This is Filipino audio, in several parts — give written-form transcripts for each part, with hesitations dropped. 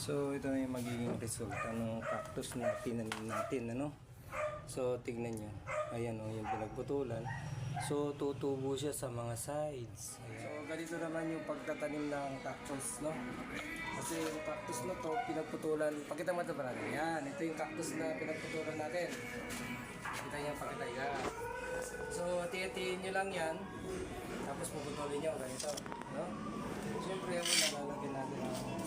So ito na yung magiging resulta ng cactus na tinanim natin, ano? So tignan nyo, ayan o, yung pinagputulan. So tutubo siya sa mga sides. Ayan. So ganito naman yung pagtatanim ng cactus, no? Kasi yung cactus na to, pinagputulan. Pakita mo ito ba natin? Yan, ito yung cactus na pinagputulan natin. Pakita yan. So hati-hatiin nyo lang yan. Tapos puputulin nyo ganito, no? Siyempre yung nalalagyan natin ang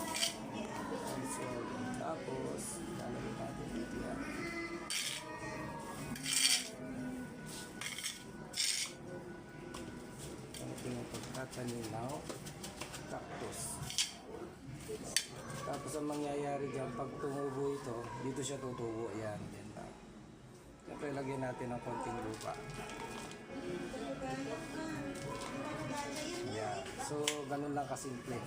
tapos lalagyan natin dito yan. Yung pagtatanim ng cactus. Tapos ang mangyayari dyan, pag tumubo ito, dito siya tutubo. Ayan, din lang. Siyempre, lagyan natin ng konting lupa. Ayan. So, ganun lang kasimple.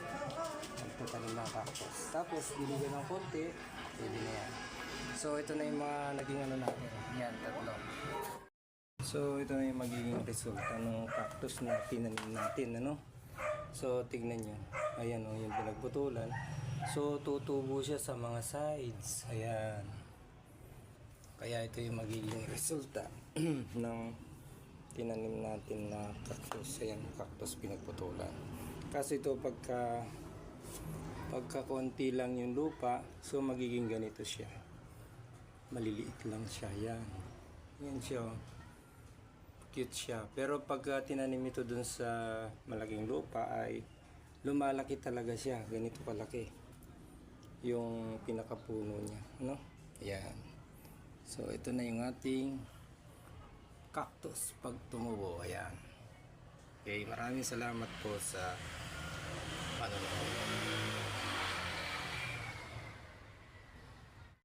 Pagtatanim ng cactus. Tapos, binigyan ng konti, pwede na yan. So, ito na yung mga naging ano natin. Yan, tatlo. So, ito na yung magiging resulta ng cactus na tinanim natin, ano? So, tignan nyo. Ayan o, yung pinagputulan. So, tutubo siya sa mga sides. Ayan. Kaya ito yung magiging resulta ng tinanim natin na cactus. Ayan, cactus pinagputulan. Kasi ito, pagka konti lang yung lupa, so magiging ganito siya. Maliliit lang siya. Ayan. Ayan siya o. Cute siya. Pero pag tinanim ito dun sa malaking lupa ay lumalaki talaga siya. Ganito kalaki yung pinakapuno niya, no? Ayan. So ito na yung ating cactus pag tumubo. Ayan. Okay, maraming salamat po sa panonood.